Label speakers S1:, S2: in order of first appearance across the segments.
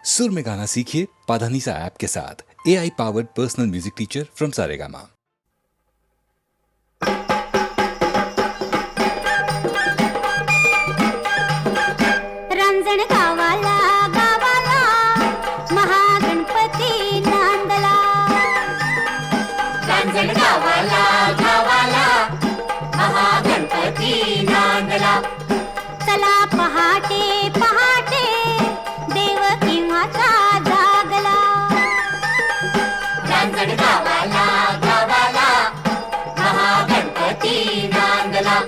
S1: सुर में गाना सीखिए पाधानीसा ऐप के साथ। AI powered personal music teacher from Saregama.
S2: रांजण गावाला गावाला महागणपती नांदला।
S3: रांजण गावाला गावाला महागणपती नांदला।
S2: चला पहाटे पहाटे देव केव्हाचा जागला।
S3: रांजण गावाला गावाला महागणपती नांदला।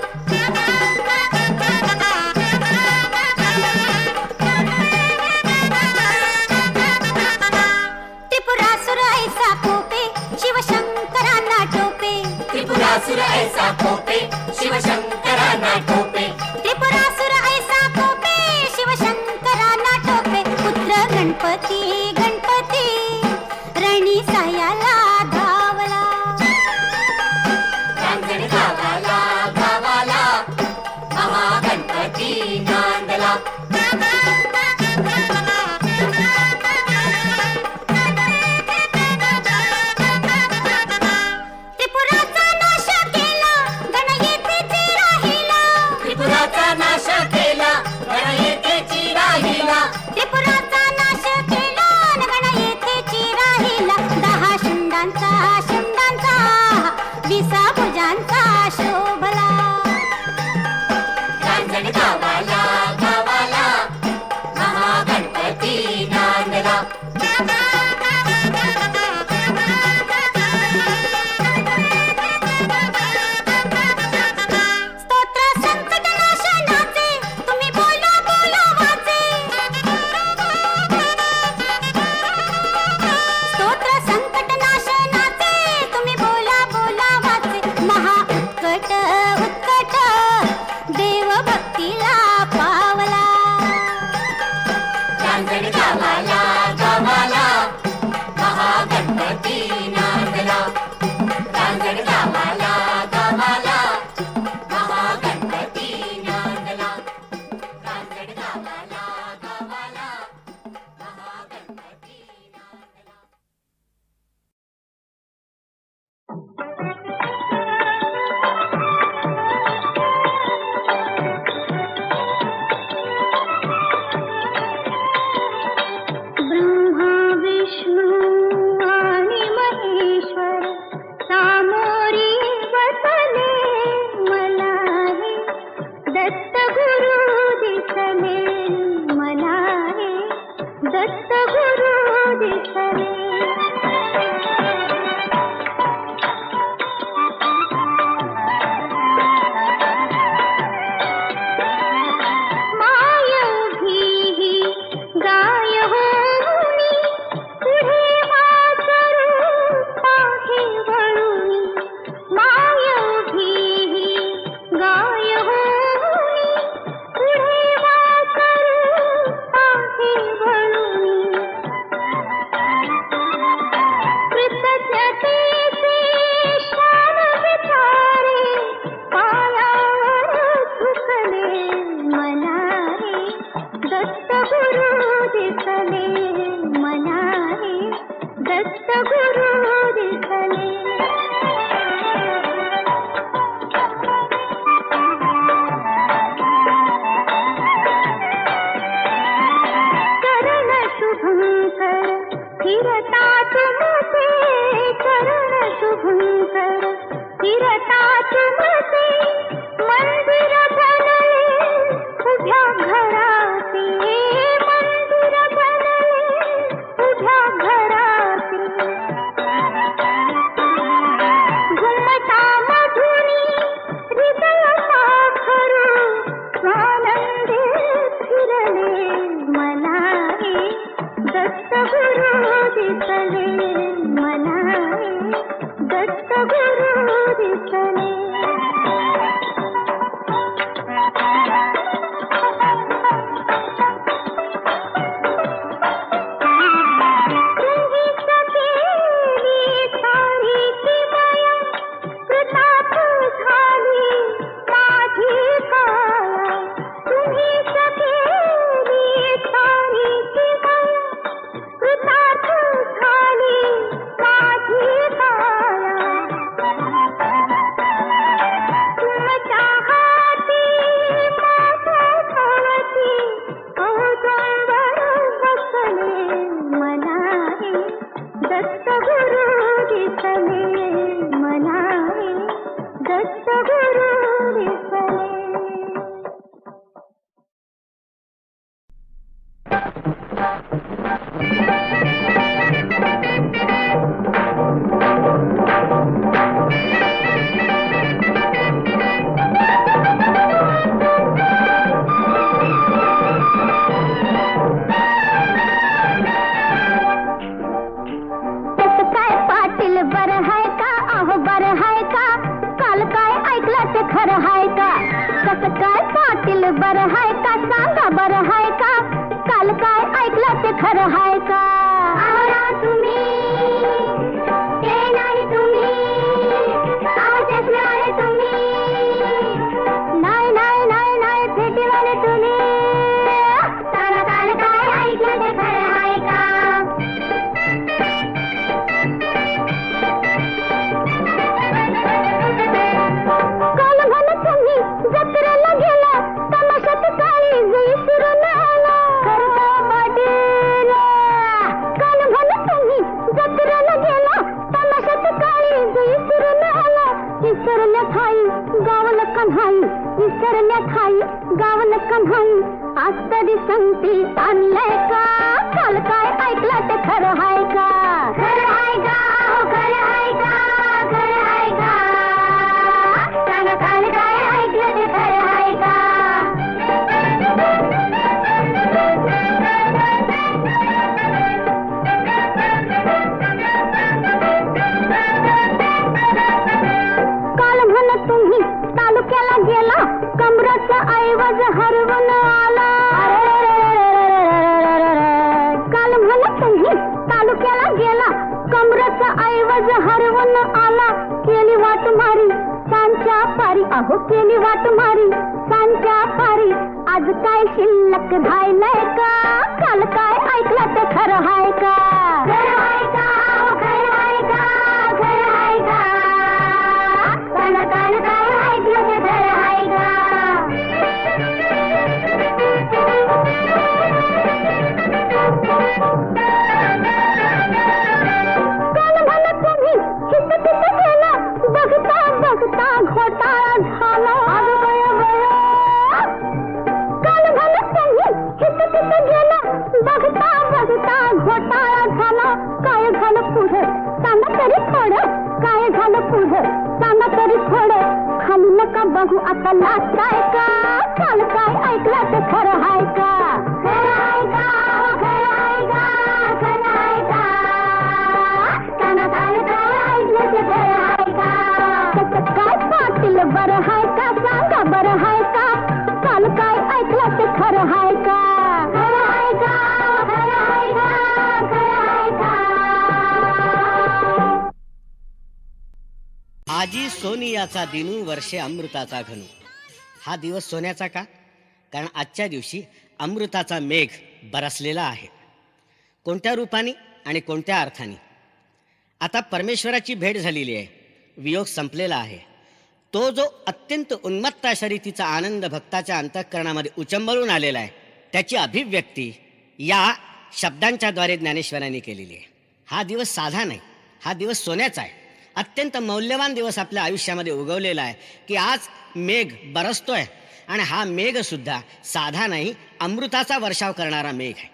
S2: त्रिपुरासुर ऐसा कोपे शिवशंकरांना टोपे।
S3: त्रिपुरासुर ऐसा कोपे शिवशंकरांना टोपे।
S2: त्रिपुरासुर ऐसा कोपे शिवशंकरांना टोपे। पुत्र गणपती गणपती रणी सायाला धावला।
S3: रांजण गावाला गावाला महागणपती नांदला।
S2: त्रिपुराचा नाश केला गण येथेची राहिला।
S3: त्रिपुराचा नाश केला गण येथेची राहिला।
S2: त्रिपुराचा नाश केला गण येथेची राहिला। 10 शुंडांचा शुंडांचा 20 भुजांचा शोभला।
S3: रांजण गावाला गावाला महागणपती नांदला।
S2: स्तोत्र संकट नाशनाचे तुम्ही बोला बोला वाचे। स्तोत्र संकट नाशनाचे तुम्ही बोला बोला वाचे। महा उत्कट उत्कट देव भक्तीला पावला।
S3: रांजण गावाला गावाला महागणपती नांदला। रांजण गावाला गावाला महागणपती नांदला। रांजण गावाला गावाला महागणपती नांदला।
S2: ब्रह्मा विष्णू आणि महेश्वर सामोरी बसले मला हे। दत्त गुरु दिसले मला हे। दत्त गुरु दिसले। माय उभी गाय होऊनी पुढे वासरू पाहे वळूनी। माय उभी गाय होऊनी पुढे वासरू पाहे वळूनी। कृतज्ञतेचे शान विचारे पायावर झुकले मला हे। दत्त गुरु दिसले मला हे। दत्त गुरु दिसले। चरण शुभंकर फिरता तुमचे। चरण शुभंकर फिरता तुमचे। मंदिर बनले उभ्या घराचे। मंदिर बनले उभ्या घराचे। घुमटा मधुनी हृदय साखरू स्वानंदी फिरले मला हे। दत्त गुरु दिसले मला हे। दत्त गुरु दिसले। तुम्ही सखेली सारीची माया प्रताप झाली माझी काया। तुम्ही सखेली सारीची माया हाय का आवरा तुम्ही ते नाही तुम्ही आजच नाही तुम्ही नाही नाही नाही नाही फेटीवाले तुम्ही तारा तारा काय ऐकलं ते खरं हाय का काल म्हण तुम्ही जत्रेला गेला तमाशात काळी विसरून आला करता पाटील काल म्हण तुम्ही जत्रेला गेला तमाशात काळी विसरून आला विसरल्या ठाई गावल कन्हाई विसरल्या ठाई गावल कन्हाई आज तरी संगती आणलंय का काल काय ऐकलं ते खरं हाय का खरं हाय का हो खरं हाय का खरं हाय का सांगा काल काय ऐकलं ते खरं हाय का काल म्हण तुम्ही तालुक्याला गेला कमराचा ऐवज हरवून आला काल म्हण तुम्ही तालुक्याला गेला कमराचा ऐवज हरवून आला केली वाट मारी सांच्या पारी अहो केली वाट मारी सांच्या पारी आज काय शिल्लक राहिलंय का काल काय ऐकलं ते खरं हाय का खरं हाय का हो खरं हाय का खरं हाय का सांगा काल काय ऐकलं ते खरं हाय का काल म्हण तुम्ही हित तिथं गेला बघता बघता घोटाळा झाला अगं बया बया काल म्हण तुम्ही हित तिथं गेला बघता बघता घोटाळा झाला काय झालं पुढं सांगा तरी थोडं काय झालं पुढं सांगा तरी थोडं खाली नका बघू आता लाजताय का काल काय ऐकलं ते खरं हाय का खरं हाय का हो खरं हाय का खरं हाय का सांगा काल काय ऐकलं ते खरं हाय का कसं काय पाटील बरं हाय का सांगा बरं हाय का काल काय ऐकलं ते खरं हाय का खरं हाय का हो खरं हाय का खरं हाय का
S4: आजी सोनियाचा दिनू वर्षे अमृताचा घनू. हा दिवस सोन्याचा का? कारण आजच्या दिवशी अमृताचा मेघ बरसलेला आहे. कोणत्या रूपाने आणि कोणत्या अर्थाने? आता परमेश्वराची भेट झालेली आहे, वियोग संपलेला आहे. तो जो अत्यंत उन्मत्त शर्यतीचा आनंद भक्ताच्या अंतःकरणामध्ये उचंबळून आलेला आहे, त्याची अभिव्यक्ती या शब्दांच्याद्वारे ज्ञानेश्वरांनी केलेली आहे. हा दिवस साधा नाही, हा दिवस सोन्याचा आहे. अत्यंत मौल्यवान दिवस आपल्या आयुष्यामध्ये उगवलेला आहे की आज मेघ बरसतोय आणि हा मेघसुद्धा साधा नाही, अमृताचा वर्षाव करणारा मेघ आहे.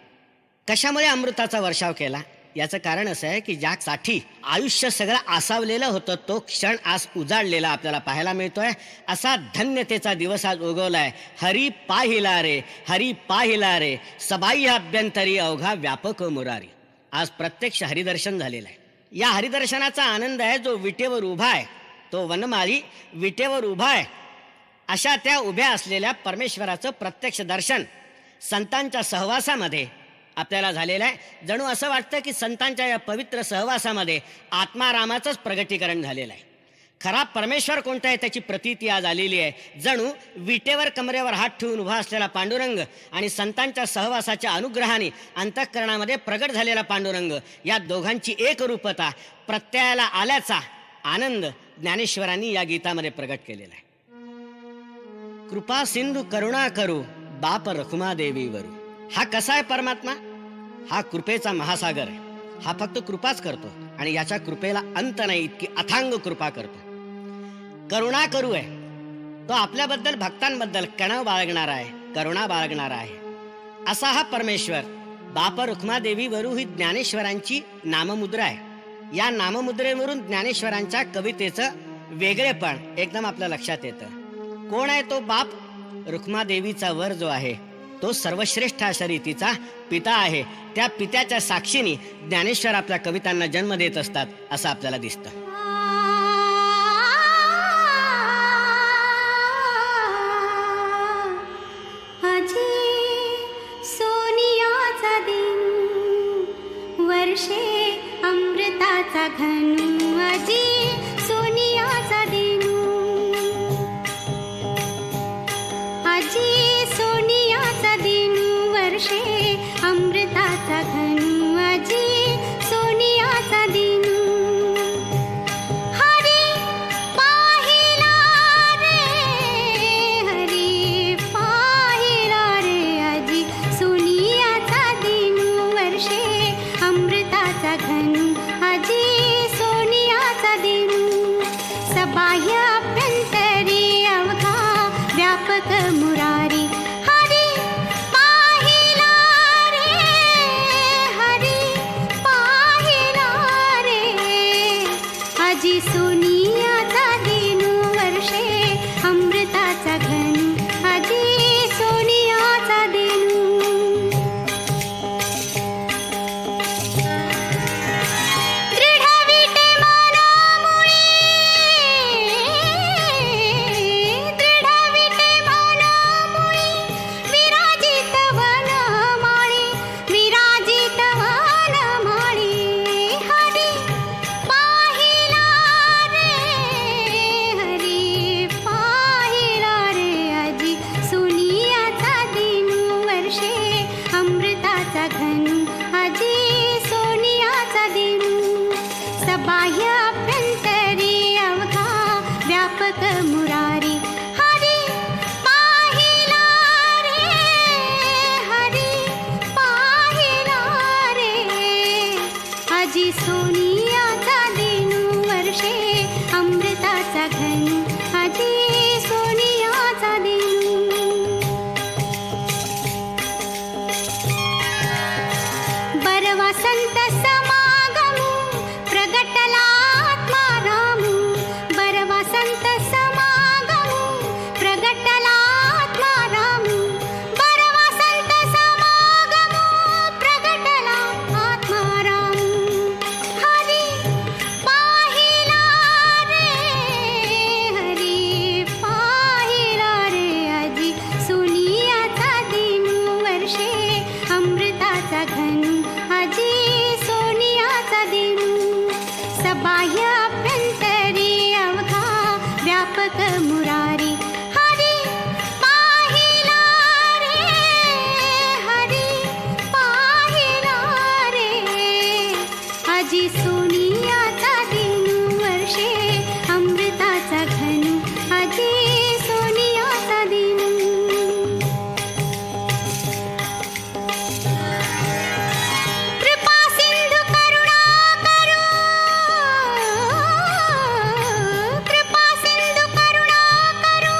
S4: कशामुळे अमृताचा वर्षाव केला? याचं कारण असं आहे की ज्यासाठी आयुष्य सगळं आसावलेलं होतं तो क्षण आज उजाडलेला आपल्याला पाहायला मिळतोय. असा धन्यतेचा दिवस आज उगवलाय. हरी पाहिला रे, हरी पाहिला रे, सबाई अभ्यंतरी अवघा व्यापक मुरारी. आज प्रत्यक्ष हरिदर्शन झालेलं आहे. या हरिदर्शनाचा आनंद आहे. जो विटेवर उभा आहे, तो वनमाली विटेवर उभा आहे, अशा त्या उभ्या असलेल्या परमेश्वराचं प्रत्यक्ष दर्शन संतांच्या सहवासामध्ये आपल्याला झालेलं आहे. जणू असं वाटतं की संतांच्या या पवित्र सहवासामध्ये आत्मारामाचंच प्रगटीकरण झालेलं आहे. खरा परमेश्वर कोणता आहे त्याची प्रतीती आज आलेली आहे. जणू विटेवर कमरेवर हात ठेवून उभा असलेला पांडुरंग आणि संतांच्या सहवासाच्या अनुग्रहाने अंतःकरणामध्ये प्रगट झालेला पांडुरंग, या दोघांची एकरूपता प्रत्ययाला आल्याचा आनंद ज्ञानेश्वरांनी या गीतामध्ये प्रगट केलेला आहे. कृपा सिंधू करुणा करू बाप रखुमा देवीवरू. हा कसा आहे परमात्मा? हा कृपेचा महासागर आहे. हा फक्त कृपाच करतो आणि याच्या कृपेला अंत नाही, इतकी अथांग कृपा करतो. करुणा करू आहे, तो आपल्याबद्दल भक्तांबद्दल कणव बाळगणारा आहे, करुणा बाळगणारा आहे. असा हा परमेश्वर बाप रुक्मा देवीवरू ही ज्ञानेश्वरांची नाममुद्रा आहे. या नाममुद्रेवरून ज्ञानेश्वरांच्या कवितेचं वेगळेपण एकदम आपल्या लक्षात येतं. कोण आहे तो बाप? रुक्मा देवीचा वर जो आहे तो सर्वश्रेष्ठ अशा रीतीचा पिता आहे. त्या पित्याच्या साक्षीने ज्ञानेश्वर आपल्या कवितांना जन्म देत असतात असं आपल्याला दिसतं.
S2: आजी सोनियाचा दिन वर्षे अमृताचा घनु अजी सोनियाचा दिनू अजी सोनियाचा दिनू वर्षे अमृताचा घनु अजी सोनियाचा दिनू हरी पाहिला रे हरी पाहिला रे अजी सोनियाचा दिनू वर्षे अमृताचा घनु अजी सोनियाचा दिनू सबाह्य अभ्यंतरी अवघा व्यापक मुरारी हरी पाहिला रे हरी पाहिला रे अजी सोनियाचा दिनू वर्षे अमृताचा घनु अजी सोनियाचा दिनू दृढ विटे मनामुळे दृढ विटे मनामुळे विराजित वनमाळी विराजित वनमाळी हरी पाहिला रे हरी पाहिला रे अजी सोनियाचा दिनू वर्षे अमृताचा घनु अजी सोनियाचा दिनू सबाह्य अभ्यंतरी अवघा व्यापक मुरारी हरी पाहिला रे हरी पाहिला रे अजी सोनियाचा दिनू वर्षे अमृताचा घनु अजी सोनियाचा दिनू बरवा संत समागमु प्रगटला आत्मारामु बरवा संत समागमु प्रगटला आत्मारामु बरवा संत समागमु प्रगटला आत्मारामु हरी पाहिला रे हरी पाहिला रे अजी सोनियाचा दिनू वर्षे अमृताचा घनु अजी सोनियाचा दिनू सबाह्य अभ्यंतरी अवघा व्यापक मुरारी हरी पाहिला रे हरी पाहिला रे अजी सोनियाचा दिनू वर्षे अमृताचा घनु अजी सोनियाचा दिनू कृपा सिंधु करुणा करू कृपा सिंधु करुणा करू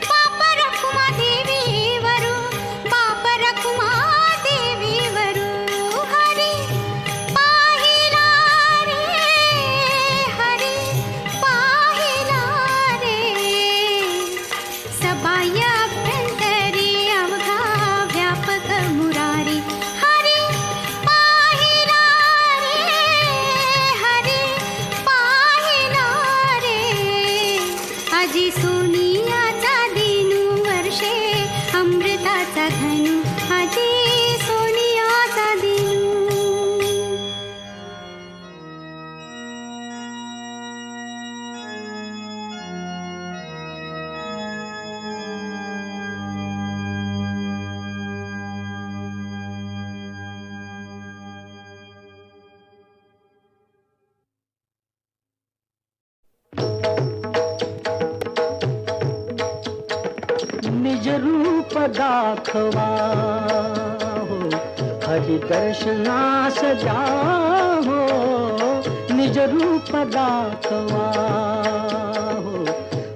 S2: बाप रखुमा देवी वरू बाप रखुमा देवी वरू हरी पाहिला रे हरी पाहिला रे सबाह्य अभ्यंतरी अवघा व्यापक मुरारी हरी पाहिला रे हरी पाहिला रे अजी सोनियाचा दिनू वर्षे अमृताचा घनु अजी सोनियाचा दिनू
S5: निज रूप दाखवा हो हरि दर्शनास जाहो निज रूप दाखवा हो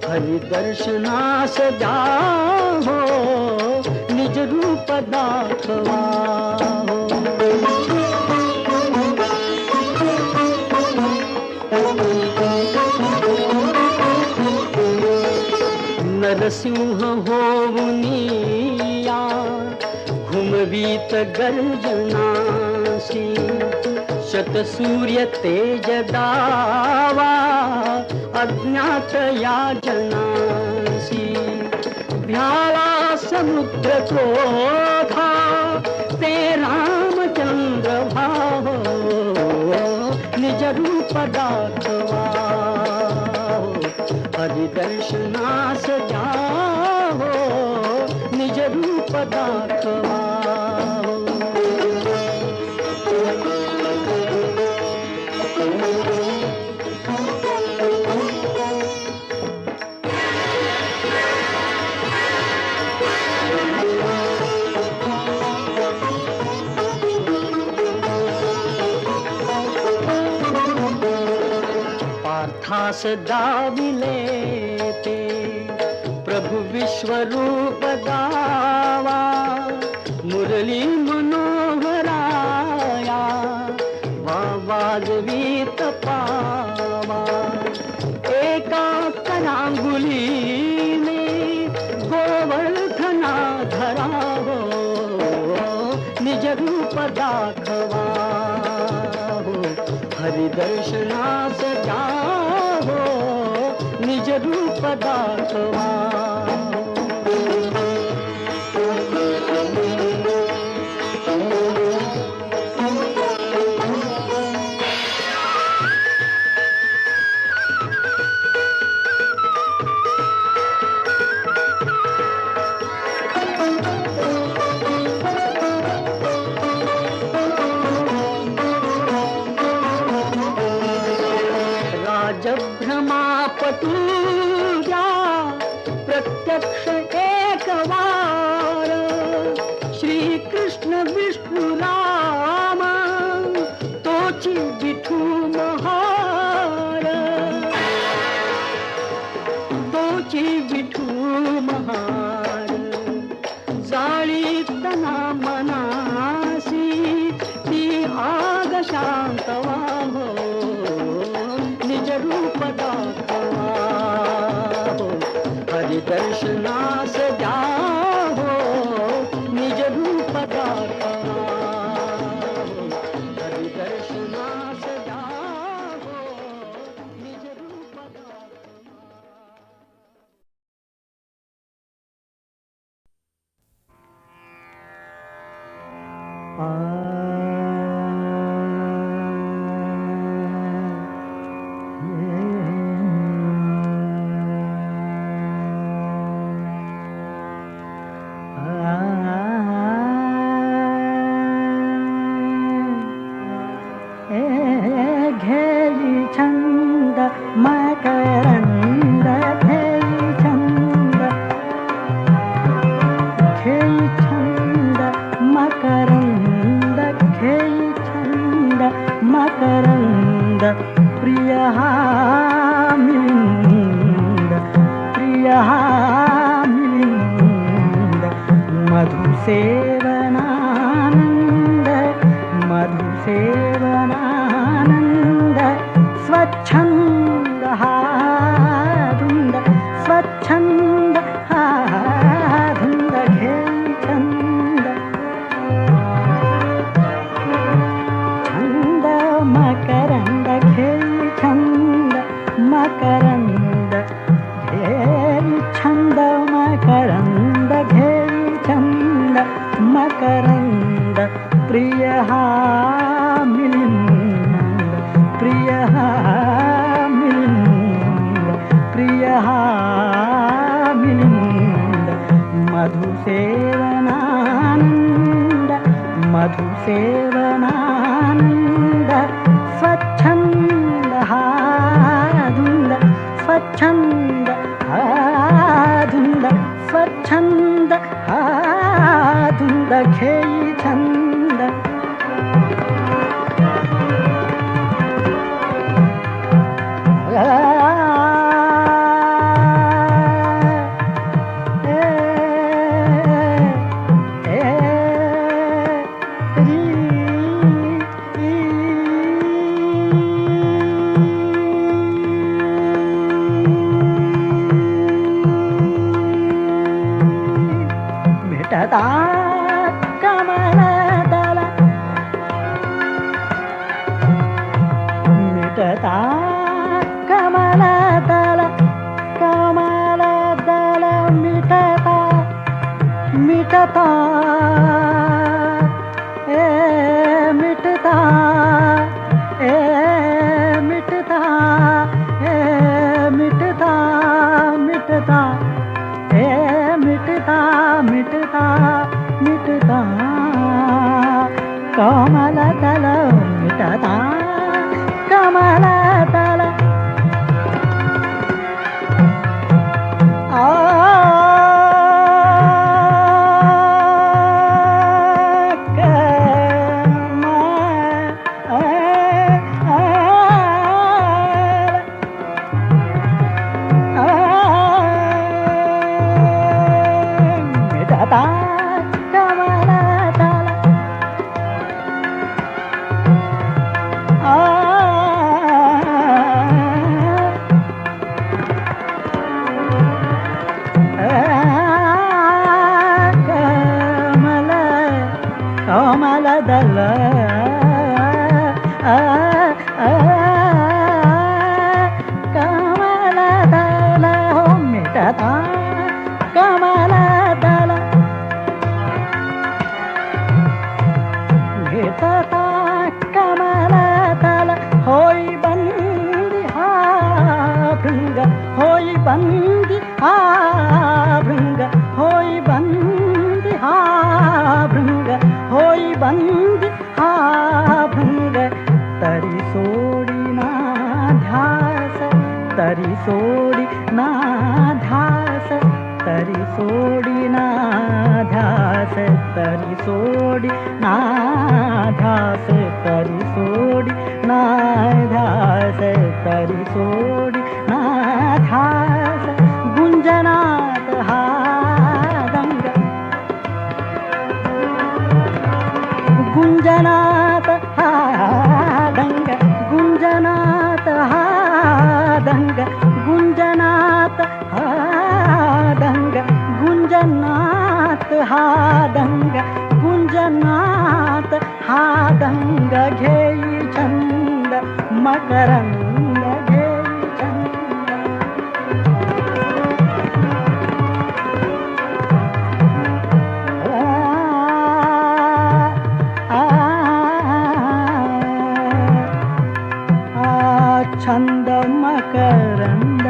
S5: हरि दर्शनास जाहो निज रूप दाखवा हो नरसिंह होवुनिया घुमवीत गर्जनासी शतसूर्य तेज दावा अज्ञात याचनासी भ्याला समुद्र क्रोधा ते रामचंद्र भाव रूप दाखवा हरिदर्शनास जाहो निज रूप दाखवा पार्थास दाविले ते प्रभु विश्वरूप गावा मुरली मनोहराया वाजवीत पावा एका करांगुलीने गोवर्धना धरावो निज रूप दाखवा हरिदर्शनास जाहो निज रूप दाखवा राजभ्रमापटूया प्रत्यक्ष एकवार श्रीकृष्ण विष्णु राम तोची विठू महार तोची विठू महार जाळी तना मनासी ती आग शांतवा हो निज रूप दाखवा हरिदर्शनास जाहो निज रूप दाखवा हरिदर्शनास जाहो निज रूप दाखवा घेई छंद मकरंद घेई छंद मकरंद घेई छंद मकरंद प्रिय हा मिलिंद प्रिय हा मिलिंद मधुसेवनानंद मधुसेवनानंद स्वच्छंद हा धुंद स्वच्छंद हा धुंद घेई छंद छंद मकरंद घेई छंद मकरंद घेई छंद मकरंद घेई छंद मकरंद प्रिय हा मिलिंद प्रिय हा मिलिंद प्रिय हा मिलिंद मधुसेवनानंद मधुसेवनानंद स्वच्छंद हा धुंद स्वच्छंद हा धुंद स्वच्छंद हा धुंद घेई छंद भेटता कमलदल मिटता कमलदल कमलदल मिटता मिटता मिटता कमलदल मिटता कमलदल मिटता कमलदल कमल कमलदल कमलदल हो मिटता कमलदल मिटता कमलदल होई बंदी हा भृंग होई बंदी हा भृंग होई बंदी हा भृंग होई बंदी हा भृंग तरी सोडी ना ध्यास तरी सोडी ना ध्यास तरी सोडी ना ध्यास तरी सोडी ना ध्यास तरी सोडी ना ध्यास तरी सोडी ना ध्यास गुंजनात हा दंग गुंजनात हा दंग गुंजनात हा दंग गुंजनात हा दंग गुंजनात हा दंग गुंजनात हा दंग घेई छंद मकरंद घेई छंद छंद मकरंद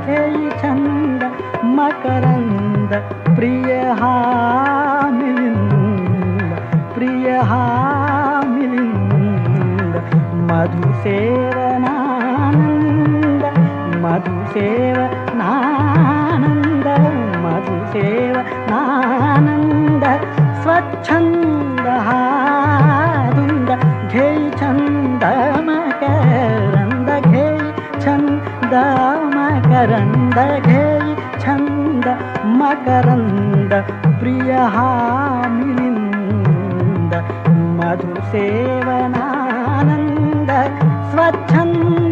S5: घेई छंद मकरंद प्रिय हा मिलिंद प्रिय हा मिलिंद मधुसेवनानंद मधुसेवनानंद मधुसेवनानंद स्वच्छंद हा धुंद घेई छंद मकरंद घेई छंद मकरंद घेई छंद मकरंद प्रिय हा मिलिंद मधुसेवनानंद स्वच्छंद